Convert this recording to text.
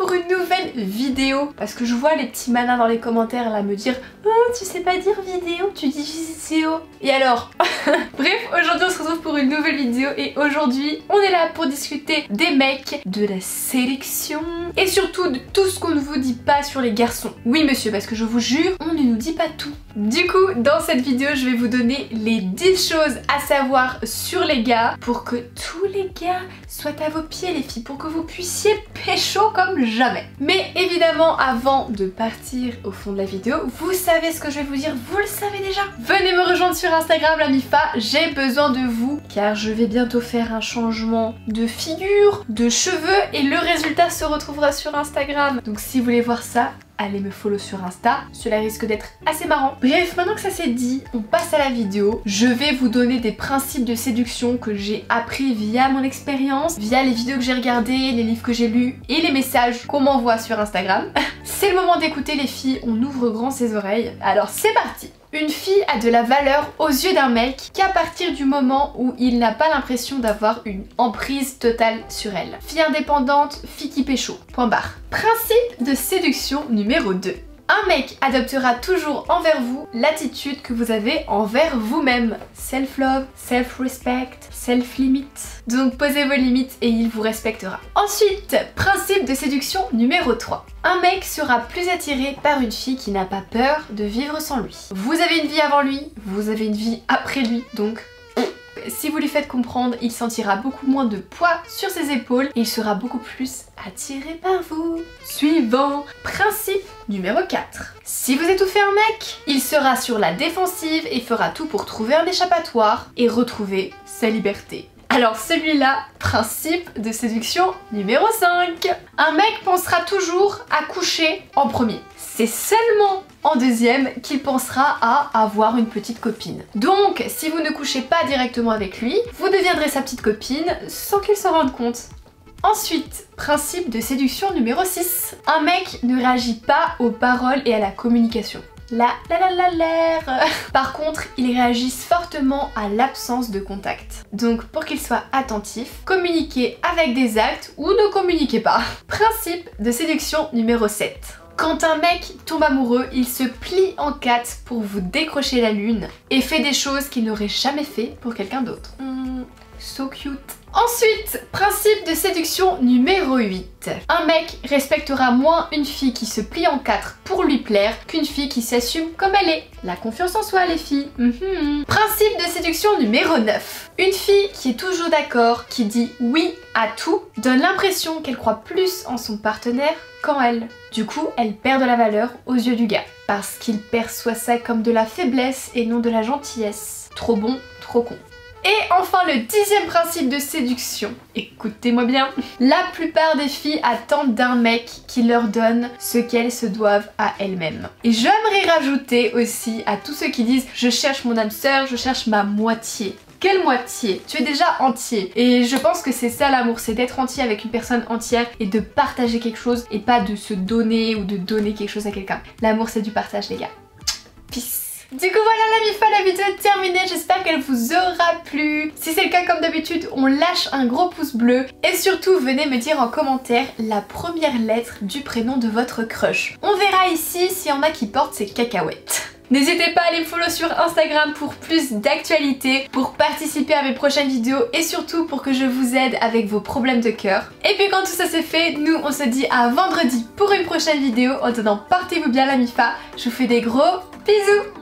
pour une nouvelle vidéo. Parce que je vois les petits malins dans les commentaires là me dire oh, tu sais pas dire vidéo, tu dis vidéo. Et alors bref, aujourd'hui on se retrouve pour une nouvelle vidéo et aujourd'hui on est là pour discuter des mecs, de la sélection et surtout de tout ce qu'on ne vous dit pas sur les garçons. Oui monsieur, parce que je vous jure, on ne nous dit pas tout. Du coup, dans cette vidéo, je vais vous donner les 10 choses à savoir sur les gars pour que tous les gars soient à vos pieds les filles, pour que vous puissiez pécho comme jamais. Mais évidemment, avant de partir au fond de la vidéo, vous savez ce que je vais vous dire, vous le savez déjà. Venez me rejoindre sur Instagram, la Mifa, j'ai besoin de vous car je vais bientôt faire un changement de figure, de cheveux et le résultat se retrouvera sur Instagram. Donc si vous voulez voir ça, allez me follow sur Insta, cela risque d'être assez marrant. Bref, maintenant que ça c'est dit, on passe à la vidéo. Je vais vous donner des principes de séduction que j'ai appris via mon expérience, via les vidéos que j'ai regardées, les livres que j'ai lus et les messages qu'on m'envoie sur Instagram. C'est le moment d'écouter les filles, on ouvre grand ses oreilles. Alors c'est parti! Une fille a de la valeur aux yeux d'un mec qu'à partir du moment où il n'a pas l'impression d'avoir une emprise totale sur elle. Fille indépendante, fille qui pécho. Point barre. Principe de séduction numéro 2. Un mec adoptera toujours envers vous l'attitude que vous avez envers vous-même. Self-love, self-respect, self-limit. Donc posez vos limites et il vous respectera. Ensuite, principe de séduction numéro 3. Un mec sera plus attiré par une fille qui n'a pas peur de vivre sans lui. Vous avez une vie avant lui, vous avez une vie après lui, donc si vous lui faites comprendre, il sentira beaucoup moins de poids sur ses épaules et il sera beaucoup plus attiré par vous. Suivant, principe numéro 4. Si vous étouffez un mec, il sera sur la défensive et fera tout pour trouver un échappatoire et retrouver sa liberté. Alors celui-là, principe de séduction numéro 5. Un mec pensera toujours à coucher en premier. C'est seulement en deuxième qu'il pensera à avoir une petite copine. Donc si vous ne couchez pas directement avec lui, vous deviendrez sa petite copine sans qu'il s'en rende compte. Ensuite, principe de séduction numéro 6. Un mec ne réagit pas aux paroles et à la communication. Par contre, ils réagissent fortement à l'absence de contact. Donc pour qu'ils soient attentifs, communiquez avec des actes ou ne communiquez pas. Principe de séduction numéro 7. Quand un mec tombe amoureux, il se plie en 4 pour vous décrocher la lune et fait des choses qu'il n'aurait jamais fait pour quelqu'un d'autre. So cute. Ensuite, principe de séduction numéro 8. Un mec respectera moins une fille qui se plie en 4 pour lui plaire qu'une fille qui s'assume comme elle est. La confiance en soi les filles. Principe de séduction numéro 9. Une fille qui est toujours d'accord, qui dit oui à tout, donne l'impression qu'elle croit plus en son partenaire qu'en elle. Du coup, elle perd de la valeur aux yeux du gars. Parce qu'il perçoit ça comme de la faiblesse et non de la gentillesse. Trop bon, trop con. Et enfin le 10e principe de séduction, écoutez-moi bien, la plupart des filles attendent d'un mec qui leur donne ce qu'elles se doivent à elles-mêmes. Et j'aimerais rajouter aussi à tous ceux qui disent je cherche mon âme sœur, je cherche ma moitié. Quelle moitié? Tu es déjà entier. Et je pense que c'est ça l'amour, c'est d'être entier avec une personne entière et de partager quelque chose et pas de se donner ou de donner quelque chose à quelqu'un. L'amour c'est du partage les gars. Peace. Du coup voilà la Mifa, la vidéo est terminée, j'espère qu'elle vous aura plu. Si c'est le cas comme d'habitude, on lâche un gros pouce bleu et surtout venez me dire en commentaire la première lettre du prénom de votre crush. On verra ici s'il y en a qui portent ces cacahuètes. N'hésitez pas à aller me follow sur Instagram pour plus d'actualités, pour participer à mes prochaines vidéos et surtout pour que je vous aide avec vos problèmes de cœur. Et puis quand tout ça c'est fait, nous on se dit à vendredi pour une prochaine vidéo. En attendant, portez-vous bien la Mifa, je vous fais des gros bisous.